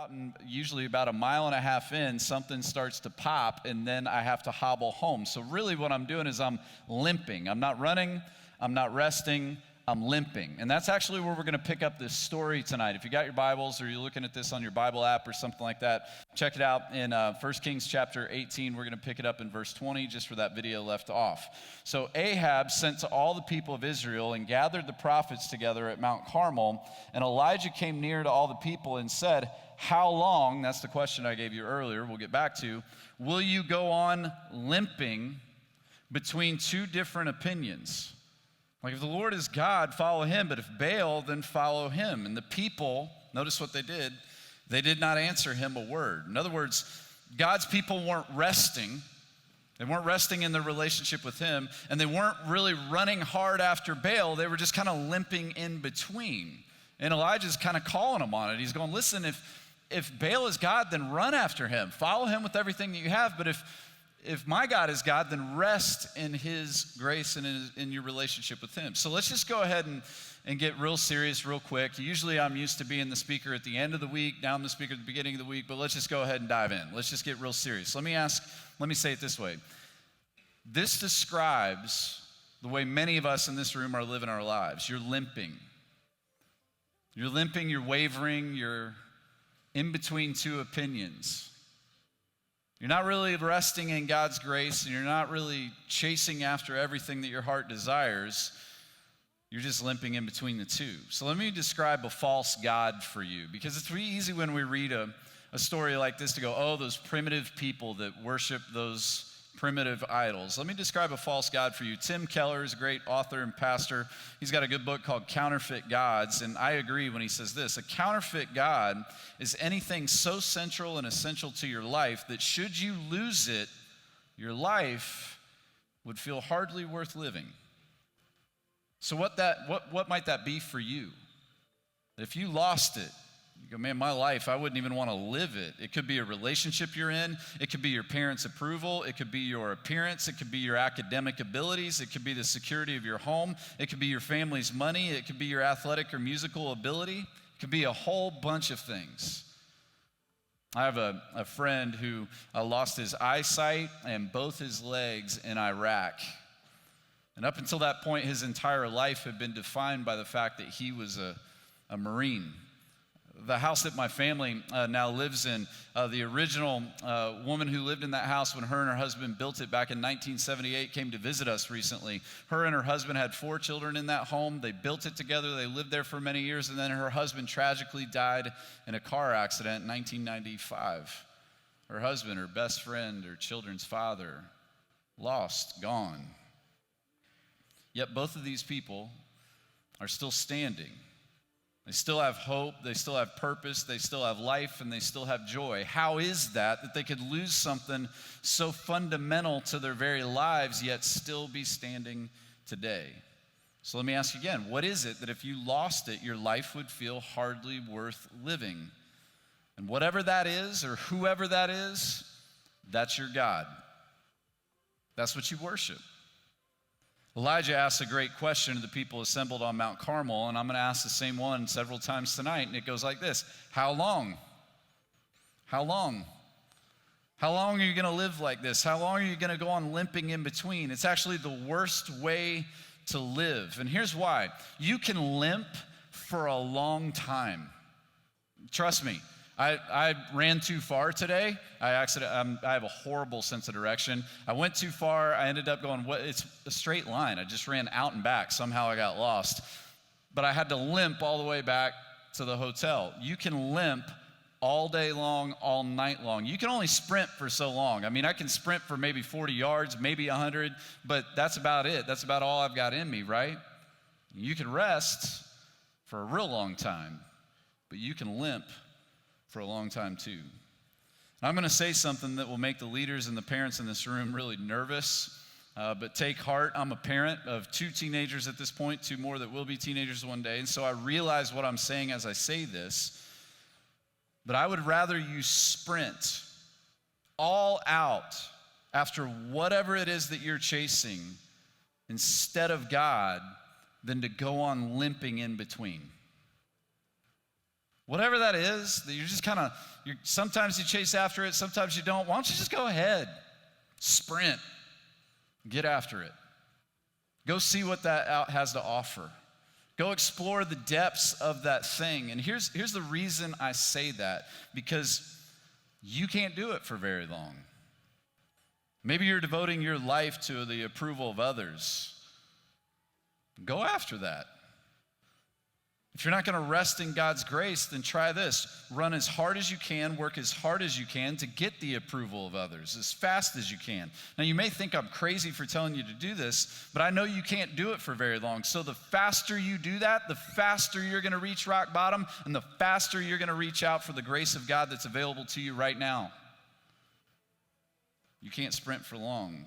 out, and usually about 1.5 miles in, something starts to pop, and then I have to hobble home. So really what I'm doing is I'm limping. I'm not running, I'm not resting, I'm limping. And that's actually where we're going to pick up this story tonight. If you got your Bibles or you're looking at this on your Bible app or something like that, check it out in 1 Kings chapter 18. We're going to pick it up in verse 20 just where that video left off. So Ahab sent to all the people of Israel and gathered the prophets together at Mount Carmel. And Elijah came near to all the people and said, "How long," that's the question I gave you earlier, we'll get back to, "will you go on limping between two different opinions? Like, if the Lord is God, follow him, but if Baal, then follow him." And the people, notice what they did not answer him a word. In other words, God's people weren't resting. They weren't resting in their relationship with him, and they weren't really running hard after Baal. They were just kind of limping in between. And Elijah's kind of calling them on it. He's going, listen, if Baal is God, then run after him. Follow him with everything that you have, but if my God is God, then rest in his grace and in your relationship with him. So let's just go ahead and get real serious real quick. Usually I'm used to being the speaker at the end of the week, now I'm the speaker at the beginning of the week, but let's just go ahead and dive in. Let's just get real serious. Let me say it this way. This describes the way many of us in this room are living our lives. You're limping. You're limping, you're wavering, you're in between two opinions. You're not really resting in God's grace, and you're not really chasing after everything that your heart desires. You're just limping in between the two. So let me describe a false god for you, because it's really easy when we read a story like this to go, oh, those primitive people that worship those primitive idols. Let me describe a false god for you. Tim Keller is a great author and pastor. He's got a good book called Counterfeit Gods, and I agree when he says this. A counterfeit god is anything so central and essential to your life that should you lose it, your life would feel hardly worth living. So what might that be for you? If you lost it, you go, man, my life, I wouldn't even want to live it. It could be a relationship you're in. It could be your parents' approval. It could be your appearance. It could be your academic abilities. It could be the security of your home. It could be your family's money. It could be your athletic or musical ability. It could be a whole bunch of things. I have a friend who lost his eyesight and both his legs in Iraq. And up until that point, his entire life had been defined by the fact that he was a Marine. The house that my family now lives in, the original woman who lived in that house when her and her husband built it back in 1978 came to visit us recently. Her and her husband had 4 children in that home. They built it together. They lived there for many years, and then her husband tragically died in a car accident in 1995. Her husband, her best friend, her children's father, lost, gone. Yet both of these people are still standing. They still have hope, they still have purpose, they still have life, and they still have joy. How is that they could lose something so fundamental to their very lives, yet still be standing today? So let me ask you again, what is it that if you lost it, your life would feel hardly worth living? And whatever that is, or whoever that is, that's your God. That's what you worship. Elijah asks a great question to the people assembled on Mount Carmel, and I'm going to ask the same one several times tonight, and it goes like this. How long? How long? How long are you going to live like this? How long are you going to go on limping in between? It's actually the worst way to live, and here's why. You can limp for a long time. Trust me. I ran too far today. I have a horrible sense of direction. I went too far. I ended up going, it's a straight line. I just ran out and back. Somehow I got lost. But I had to limp all the way back to the hotel. You can limp all day long, all night long. You can only sprint for so long. I mean, I can sprint for maybe 40 yards, maybe 100, but that's about it. That's about all I've got in me, right? You can rest for a real long time, but you can limp for a long time too. I'm going to say something that will make the leaders and the parents in this room really nervous, but take heart. I'm a parent of 2 teenagers at this point, 2 more that will be teenagers one day, and so I realize what I'm saying as I say this, but I would rather you sprint all out after whatever it is that you're chasing instead of God than to go on limping in between. Whatever that is, that you're just kind of, sometimes you chase after it, sometimes you don't. Why don't you just go ahead, sprint, get after it. Go see what that out has to offer. Go explore the depths of that thing. And here's the reason I say that, because you can't do it for very long. Maybe you're devoting your life to the approval of others. Go after that. If you're not going to rest in God's grace, then try this. Run as hard as you can, work as hard as you can to get the approval of others, as fast as you can. Now, you may think I'm crazy for telling you to do this, but I know you can't do it for very long. So the faster you do that, the faster you're going to reach rock bottom, and the faster you're going to reach out for the grace of God that's available to you right now. You can't sprint for long,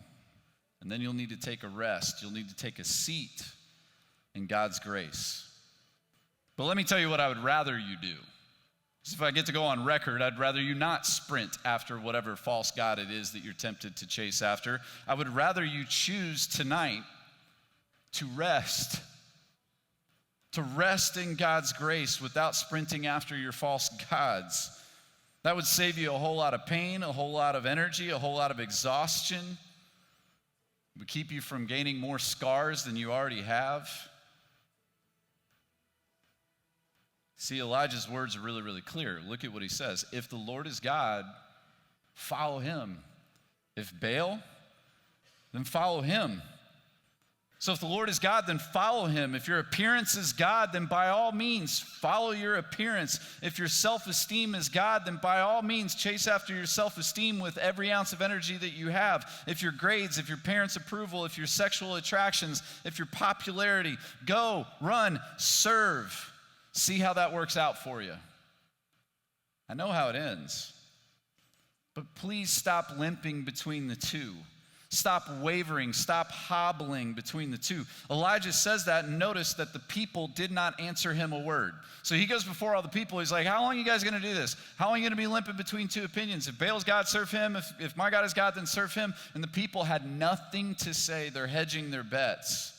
and then you'll need to take a rest. You'll need to take a seat in God's grace. But let me tell you what I would rather you do. Because if I get to go on record, I'd rather you not sprint after whatever false god it is that you're tempted to chase after. I would rather you choose tonight to rest. To rest in God's grace without sprinting after your false gods. That would save you a whole lot of pain, a whole lot of energy, a whole lot of exhaustion. It would keep you from gaining more scars than you already have. See, Elijah's words are really, really clear. Look at what he says. If the Lord is God, follow him. If Baal, then follow him. So if the Lord is God, then follow him. If your appearance is God, then by all means, follow your appearance. If your self-esteem is God, then by all means, chase after your self-esteem with every ounce of energy that you have. If your grades, if your parents' approval, if your sexual attractions, if your popularity, go, run, serve. See how that works out for you. I know how it ends. But please stop limping between the two. Stop wavering. Stop hobbling between the two. Elijah says that, and notice that the people did not answer him a word. So he goes before all the people. He's like, how long are you guys going to do this? How long are you going to be limping between two opinions? If Baal's God, serve him. If my God is God, then serve him. And the people had nothing to say. They're hedging their bets.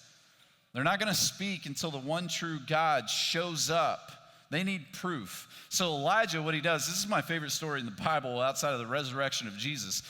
They're not going to speak until the one true God shows up. They need proof. So Elijah, what he does, this is my favorite story in the Bible outside of the resurrection of Jesus.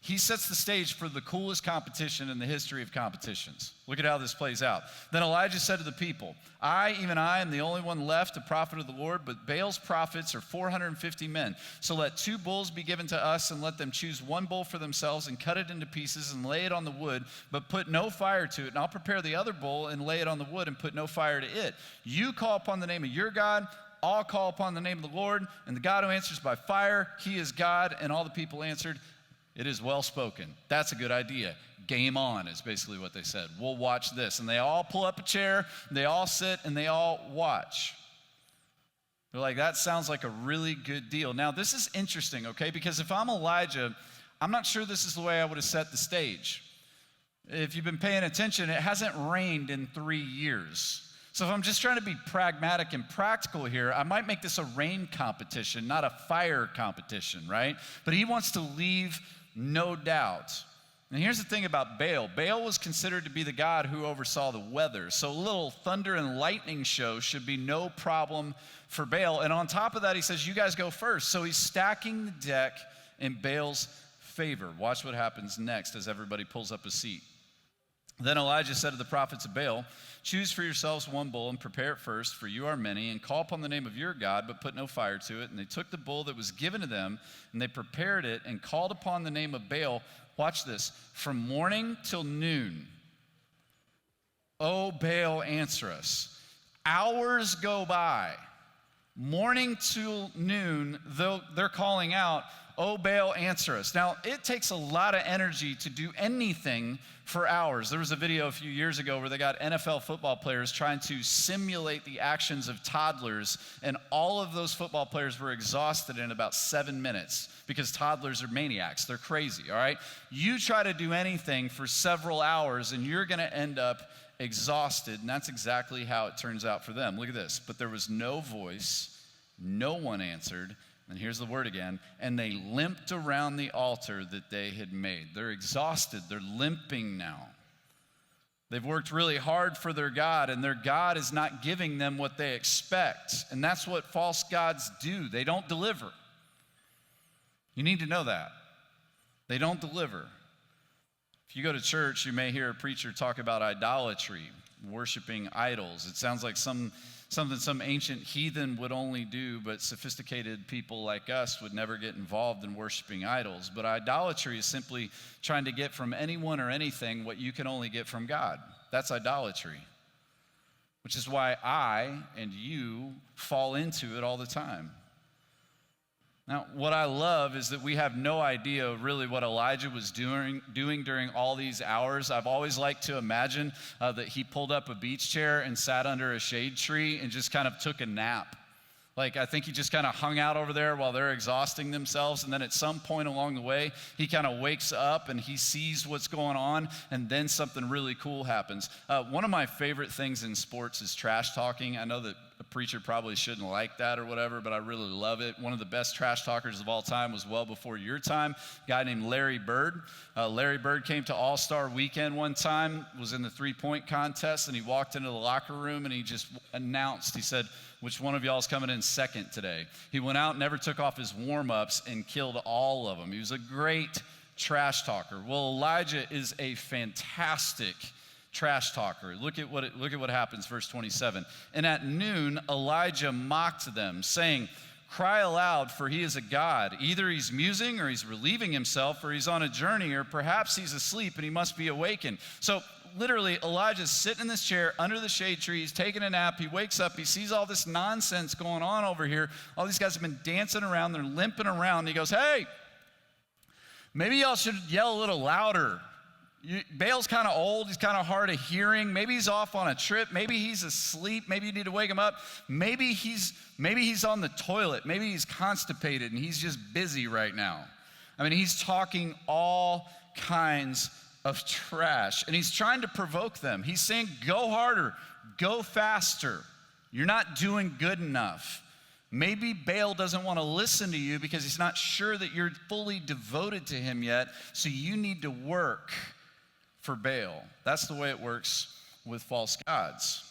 He sets the stage for the coolest competition in the history of competitions. Look at how this plays out. Then Elijah said to the people, even I, am the only one left, a prophet of the Lord, but Baal's prophets are 450 men. So let 2 bulls be given to us, and let them choose 1 bull for themselves and cut it into pieces and lay it on the wood, but put no fire to it. And I'll prepare the other bull and lay it on the wood and put no fire to it. You call upon the name of your God, I'll call upon the name of the Lord, and the God who answers by fire, he is God. And all the people answered, it is well spoken. That's a good idea. Game on is basically what they said. We'll watch this. And they all pull up a chair, they all sit, and they all watch. They're like, that sounds like a really good deal. Now, this is interesting, okay? Because if I'm Elijah, I'm not sure this is the way I would have set the stage. If you've been paying attention, it hasn't rained in 3 years. So if I'm just trying to be pragmatic and practical here, I might make this a rain competition, not a fire competition, right? But he wants to leave no doubt. And here's the thing about Baal. Baal was considered to be the god who oversaw the weather. So a little thunder and lightning show should be no problem for Baal. And on top of that, he says, you guys go first. So he's stacking the deck in Baal's favor. Watch what happens next as everybody pulls up a seat. Then Elijah said to the prophets of Baal, choose for yourselves 1 bull and prepare it first, for you are many, and call upon the name of your God, but put no fire to it. And they took the bull that was given to them, and they prepared it and called upon the name of Baal. Watch this. From morning till noon, O Baal, answer us. Hours go by. Morning till noon, they're calling out, O Baal, answer us. Now, it takes a lot of energy to do anything for hours. There was a video a few years ago where they got NFL football players trying to simulate the actions of toddlers, and all of those football players were exhausted in about 7 minutes because toddlers are maniacs. They're crazy, all right? You try to do anything for several hours, and you're going to end up exhausted, and that's exactly how it turns out for them. Look at this. But there was no voice, no one answered. And here's the word again, and they limped around the altar that they had made. They're exhausted. They're limping now. They've worked really hard for their God, and their God is not giving them what they expect. And that's what false gods do. They don't deliver. You need to know that. They don't deliver. If you go to church, you may hear a preacher talk about idolatry, worshiping idols. It sounds like something some ancient heathen would only do, but sophisticated people like us would never get involved in worshiping idols. But idolatry is simply trying to get from anyone or anything what you can only get from God. That's idolatry, which is why I and you fall into it all the time. Now, what I love is that we have no idea really what Elijah was doing during all these hours. I've always liked to imagine that he pulled up a beach chair and sat under a shade tree and just kind of took a nap. Like, I think he just kind of hung out over there while they're exhausting themselves, and then at some point along the way, he kind of wakes up and he sees what's going on, and then something really cool happens. One of my favorite things in sports is trash talking. I know that a preacher probably shouldn't like that or whatever, but I really love it. One of the best trash talkers of all time was well before your time, a guy named Larry Bird. Larry Bird came to All-Star Weekend one time, was in the three-point contest, and he walked into the locker room and he just announced, he said, "Which one of y'all is coming in second today?" He went out, never took off his warm-ups, and killed all of them. He was a great trash talker. Well, Elijah is a fantastic trash talker. Look at what happens, verse 27. "And at noon, Elijah mocked them, saying, 'Cry aloud, for he is a god. Either he's musing, or he's relieving himself, or he's on a journey, or perhaps he's asleep and he must be awakened.'" So literally, Elijah's sitting in this chair under the shade tree. He's taking a nap. He wakes up. He sees all this nonsense going on over here. All these guys have been dancing around. They're limping around. And he goes, "Hey, maybe y'all should yell a little louder. Baal's kind of old. He's kind of hard of hearing. Maybe he's off on a trip. Maybe he's asleep. Maybe you need to wake him up. Maybe he's on the toilet. Maybe he's constipated and he's just busy right now." I mean, he's talking all kinds of trash, and he's trying to provoke them. He's saying, "Go harder, go faster. You're not doing good enough." Maybe Baal doesn't want to listen to you because he's not sure that you're fully devoted to him yet, so you need to work for Baal. That's the way it works with false gods.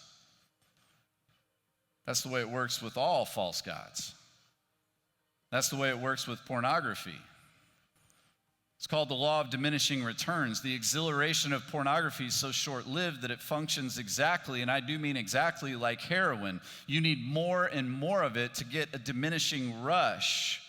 That's the way it works with all false gods. That's the way it works with pornography. It's called the law of diminishing returns. The exhilaration of pornography is so short-lived that it functions exactly, and I do mean exactly, like heroin. You need more and more of it to get a diminishing rush,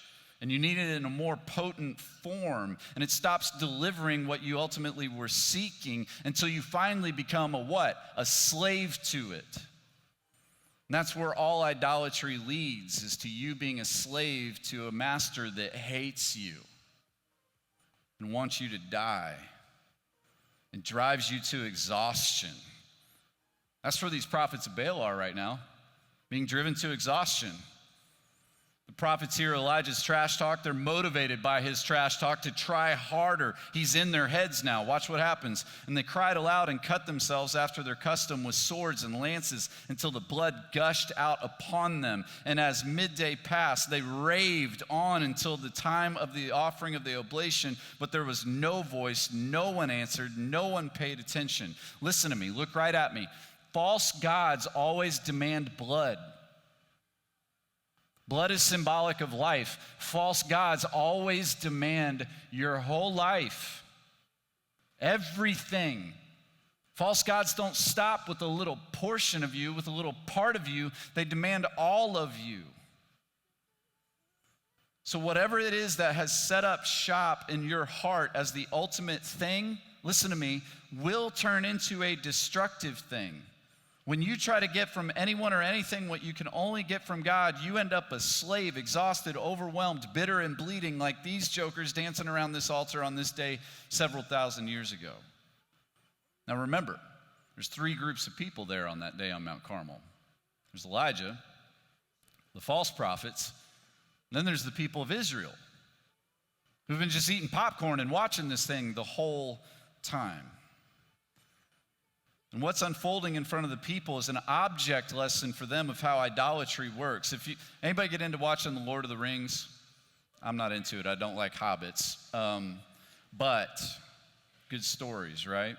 and you need it in a more potent form, and it stops delivering what you ultimately were seeking until you finally become a what? A slave to it. And that's where all idolatry leads, is to you being a slave to a master that hates you and wants you to die and drives you to exhaustion. That's where these prophets of Baal are right now, being driven to exhaustion. The prophets hear Elijah's trash talk. They're motivated by his trash talk to try harder. He's in their heads now. Watch what happens. "And they cried aloud and cut themselves after their custom with swords and lances until the blood gushed out upon them. And as midday passed, they raved on until the time of the offering of the oblation. But there was no voice. No one answered. No one paid attention." Listen to me. Look right at me. False gods always demand blood. Blood is symbolic of life. False gods always demand your whole life, everything. False gods don't stop with a little portion of you, with a little part of you. They demand all of you. So whatever it is that has set up shop in your heart as the ultimate thing, listen to me, will turn into a destructive thing. When you try to get from anyone or anything what you can only get from God, you end up a slave, exhausted, overwhelmed, bitter, and bleeding like these jokers dancing around this altar on this day several thousand years ago. Now remember, there's three groups of people there on that day on Mount Carmel. There's Elijah, the false prophets, and then there's the people of Israel who've been just eating popcorn and watching this thing the whole time. And what's unfolding in front of the people is an object lesson for them of how idolatry works. Anybody get into watching The Lord of the Rings? I'm not into it. I don't like hobbits. But good stories, right?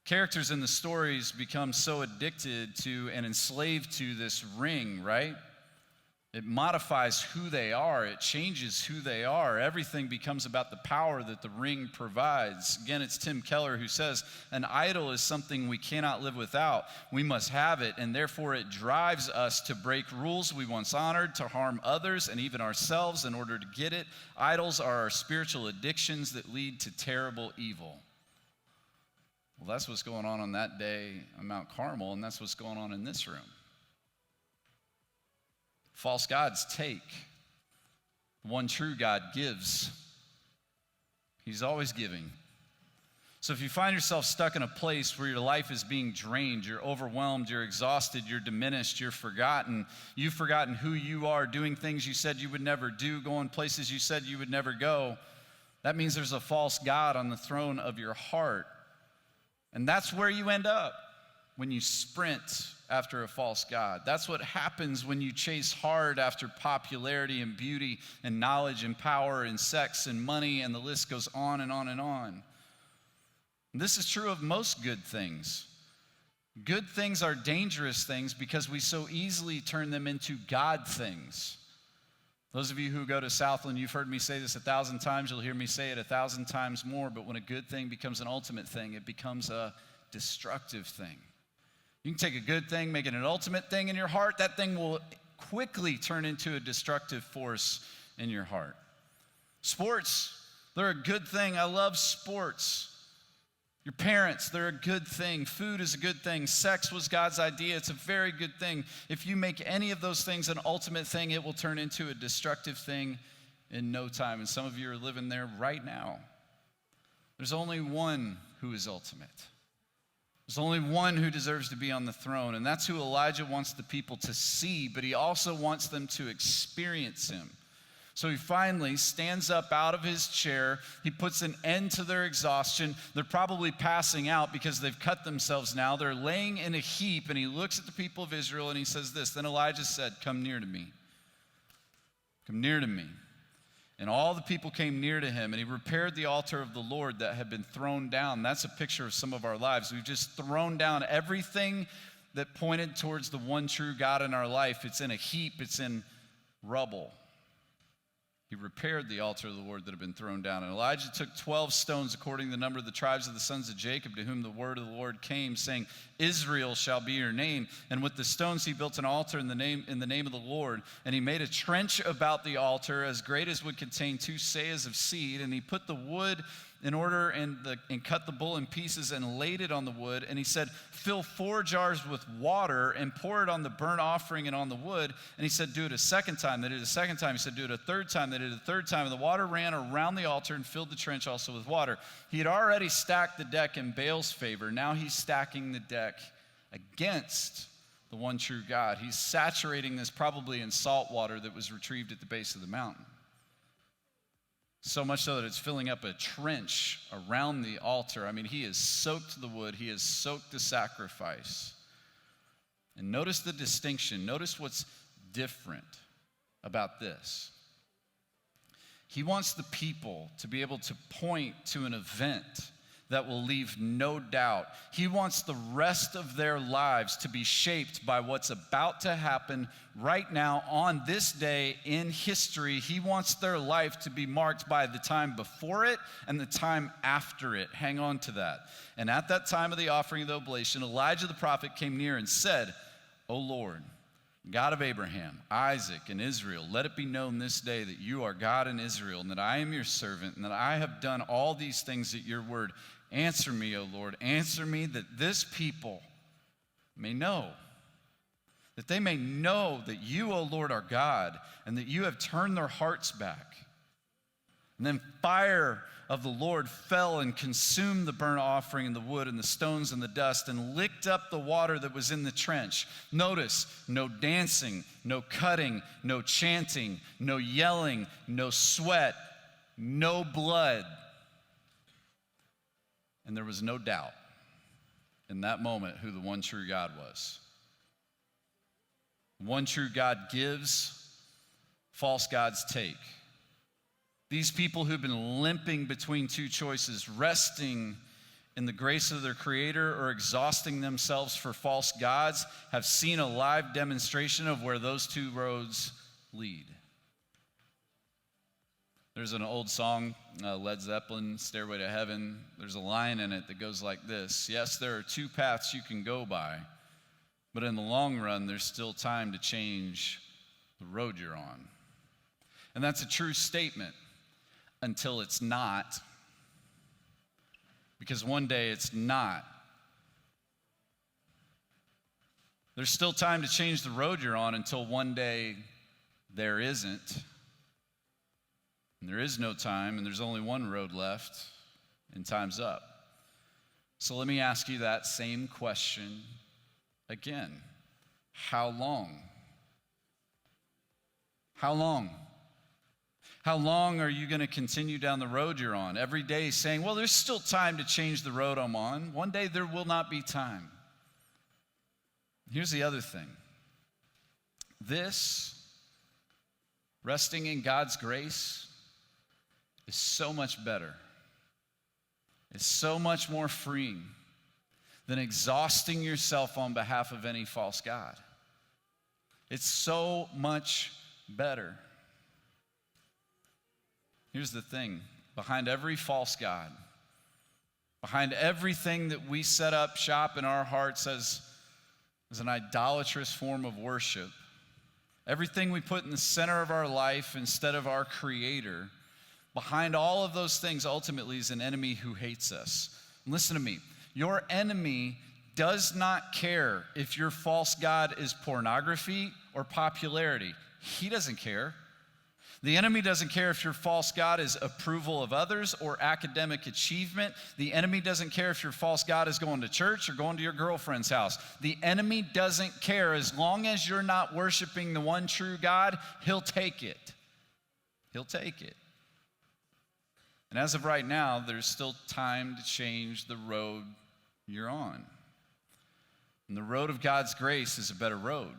Characters in the stories become so addicted to and enslaved to this ring, right? It modifies who they are. It changes who they are. Everything becomes about the power that the ring provides. Again, it's Tim Keller who says, an idol is something we cannot live without. We must have it, and therefore it drives us to break rules we once honored, to harm others and even ourselves in order to get it. Idols are our spiritual addictions that lead to terrible evil. Well, that's what's going on that day on Mount Carmel, and that's what's going on in this room. False gods take. The one true God gives. He's always giving. So if you find yourself stuck in a place where your life is being drained, you're overwhelmed, you're exhausted, you're diminished, you've forgotten who you are, doing things you said you would never do, going places you said you would never go, that means there's a false god on the throne of your heart. And that's where you end up when you sprint after a false god. That's what happens when you chase hard after popularity and beauty and knowledge and power and sex and money, and the list goes on and on and on. And this is true of most good things. Good things are dangerous things because we so easily turn them into God things. Those of you who go to Southland, you've heard me say this 1,000 times. You'll hear me say it 1,000 times more. But when a good thing becomes an ultimate thing, it becomes a destructive thing. You can take a good thing, make it an ultimate thing in your heart. That thing will quickly turn into a destructive force in your heart. Sports, they're a good thing. I love sports. Your parents, they're a good thing. Food is a good thing. Sex was God's idea. It's a very good thing. If you make any of those things an ultimate thing, it will turn into a destructive thing in no time. And some of you are living there right now. There's only one who is ultimate. There's only one who deserves to be on the throne, and that's who Elijah wants the people to see, but he also wants them to experience him. So he finally stands up out of his chair. He puts an end to their exhaustion. They're probably passing out because they've cut themselves now. They're laying in a heap, and he looks at the people of Israel, and he says this, "Then Elijah said, 'Come near to me. Come near to me.' And all the people came near to him, and he repaired the altar of the Lord that had been thrown down." That's a picture of some of our lives. We've just thrown down everything that pointed towards the one true God in our life. It's in a heap. It's in rubble. He repaired the altar of the Lord that had been thrown down. And Elijah took 12 stones according to the number of the tribes of the sons of Jacob, to whom the word of the Lord came, saying, "Israel shall be your name." And with the stones he built an altar in the name of the Lord. And he made a trench about the altar as great as would contain 2 seahs of seed. And he put the wood in order and cut the bull in pieces and laid it on the wood. And he said, "Fill 4 jars with water and pour it on the burnt offering and on the wood." And he said, "Do it a second time." They did it a second time. He said, "Do it a third time." They did it a third time. And the water ran around the altar and filled the trench also with water. He had already stacked the deck in Baal's favor. Now he's stacking the deck against the one true God. He's saturating this probably in salt water that was retrieved at the base of the mountain. So much so that it's filling up a trench around the altar. I mean, he has soaked the wood. He has soaked the sacrifice. And notice the distinction. Notice what's different about this. He wants the people to be able to point to an event that will leave no doubt. He wants the rest of their lives to be shaped by what's about to happen right now on this day in history. He wants their life to be marked by the time before it and the time after it. Hang on to that. And at that time of the offering of the oblation, Elijah the prophet came near and said, "O Lord, God of Abraham, Isaac, and Israel, let it be known this day that you are God in Israel, and that I am your servant, and that I have done all these things at your word. Answer me, O Lord, answer me, that this people may know, that they may know that you, O Lord, are God, and that you have turned their hearts back." And then fire of the Lord fell and consumed the burnt offering and the wood and the stones and the dust and licked up the water that was in the trench. Notice, no dancing, no cutting, no chanting, no yelling, no sweat, no blood. And there was no doubt in that moment who the one true God was. One true God gives, false gods take. These people who've been limping between 2 choices, resting in the grace of their Creator or exhausting themselves for false gods have seen a live demonstration of where those two roads lead. There's an old song, Led Zeppelin, Stairway to Heaven. There's a line in it that goes like this: yes, there are two paths you can go by, but in the long run, there's still time to change the road you're on. And that's a true statement until it's not, because one day it's not. There's still time to change the road you're on until one day there isn't. And there is no time, and there's only one road left, and time's up. So let me ask you that same question again. How long? How long? How long are you going to continue down the road you're on? Every day saying, well, there's still time to change the road I'm on. One day there will not be time. Here's the other thing. This, resting in God's grace, is so much better. It's so much more freeing than exhausting yourself on behalf of any false god. It's so much better. Here's the thing. Behind every false god, behind everything that we set up shop in our hearts as an idolatrous form of worship, everything we put in the center of our life instead of our Creator, behind all of those things ultimately is an enemy who hates us. And listen to me. Your enemy does not care if your false god is pornography or popularity. He doesn't care. The enemy doesn't care if your false god is approval of others or academic achievement. The enemy doesn't care if your false god is going to church or going to your girlfriend's house. The enemy doesn't care. As long as you're not worshiping the one true God, he'll take it. He'll take it. And as of right now, there's still time to change the road you're on. And the road of God's grace is a better road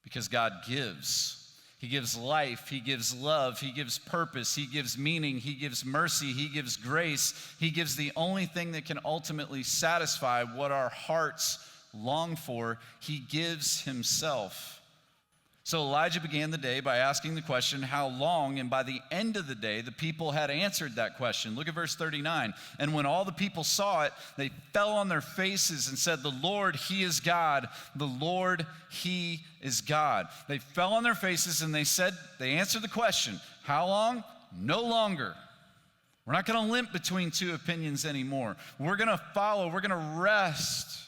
because God gives. He gives life, He gives love, He gives purpose, He gives meaning, He gives mercy, He gives grace. He gives the only thing that can ultimately satisfy what our hearts long for. He gives Himself. So Elijah began the day by asking the question, how long? And by the end of the day, the people had answered that question. Look at verse 39. And when all the people saw it, they fell on their faces and said, the Lord, He is God. The Lord, He is God. They fell on their faces and they answered the question, how long? No longer. We're not going to limp between two opinions anymore. We're going to follow. We're going to rest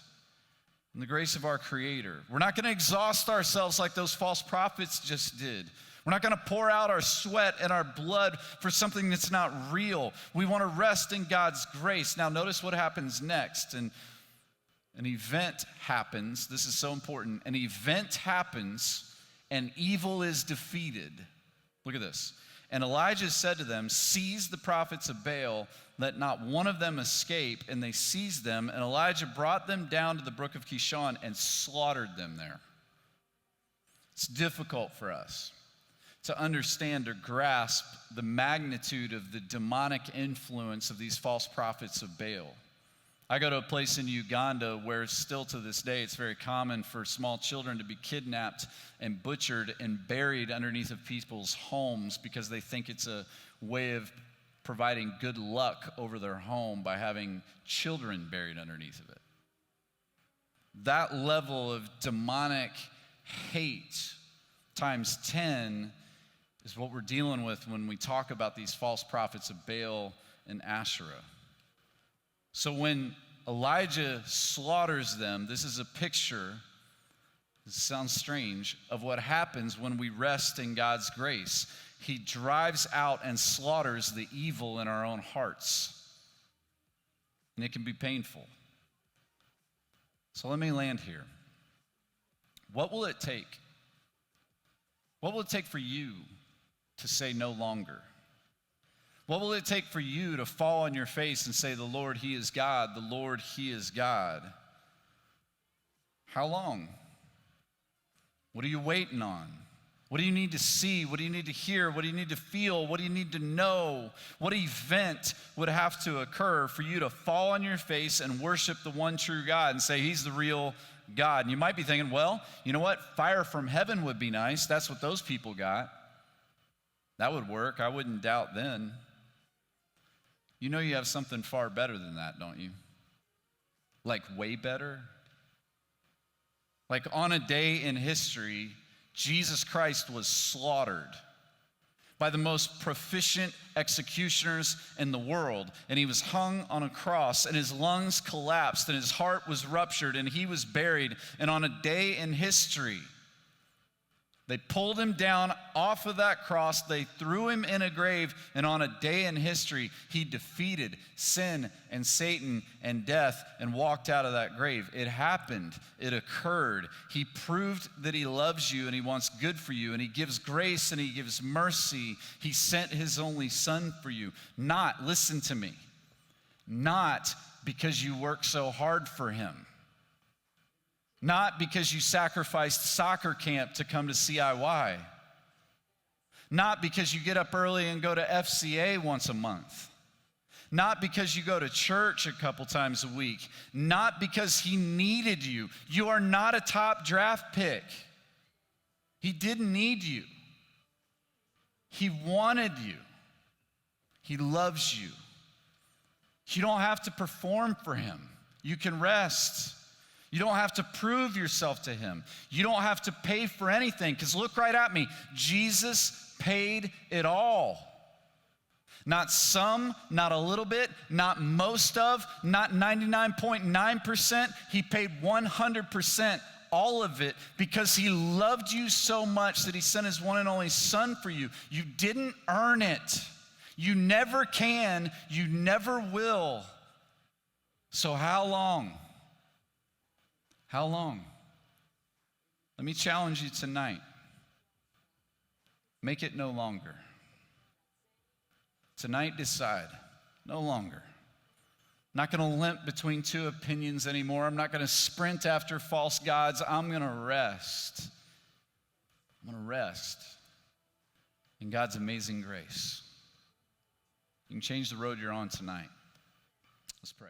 in the grace of our Creator. We're not going to exhaust ourselves like those false prophets just did. We're not going to pour out our sweat and our blood for something that's not real. We want to rest in God's grace. Now notice what happens next. And an event happens. This is so important. An event happens and evil is defeated. Look at this. And Elijah said to them, seize the prophets of Baal, let not one of them escape. And they seized them, and Elijah brought them down to the brook of Kishon and slaughtered them there. It's difficult for us to understand or grasp the magnitude of the demonic influence of these false prophets of Baal. I go to a place in Uganda where still to this day it's very common for small children to be kidnapped and butchered and buried underneath of people's homes because they think it's a way of providing good luck over their home by having children buried underneath of it. That level of demonic hate times 10 is what we're dealing with when we talk about these false prophets of Baal and Asherah. So when Elijah slaughters them, this is a picture, this sounds strange, of what happens when we rest in God's grace. He drives out and slaughters the evil in our own hearts. And it can be painful. So let me land here. What will it take? What will it take for you to say no longer? What will it take for you to fall on your face and say, the Lord, He is God, the Lord, He is God? How long? What are you waiting on? What do you need to see? What do you need to hear? What do you need to feel? What do you need to know? What event would have to occur for you to fall on your face and worship the one true God and say he's the real God? And you might be thinking, well, you know what? Fire from heaven would be nice. That's what those people got. That would work. I wouldn't doubt then. You know you have something far better than that, don't you? Like way better? Like on a day in history, Jesus Christ was slaughtered by the most proficient executioners in the world. And he was hung on a cross, and his lungs collapsed, and his heart was ruptured, and he was buried. And on a day in history, they pulled him down off of that cross, they threw him in a grave, and on a day in history, he defeated sin and Satan and death and walked out of that grave. It happened. It occurred. He proved that he loves you and he wants good for you, and he gives grace and he gives mercy. He sent his only son for you. Not, listen to me, not because you work so hard for him. Not because you sacrificed soccer camp to come to CIY. Not because you get up early and go to FCA once a month. Not because you go to church a couple times a week. Not because he needed you. You are not a top draft pick. He didn't need you. He wanted you. He loves you. You don't have to perform for him. You can rest. You don't have to prove yourself to him. You don't have to pay for anything, because look right at me. Jesus paid it all. Not some, not a little bit, not most of, not 99.9%. He paid 100%, all of it, because he loved you so much that he sent his one and only son for you. You didn't earn it. You never can. You never will. So how long? How long? Let me challenge you tonight. Make it no longer. Tonight, decide, no longer. I'm not going to limp between two opinions anymore. I'm not going to sprint after false gods. I'm going to rest. I'm going to rest in God's amazing grace. You can change the road you're on tonight. Let's pray.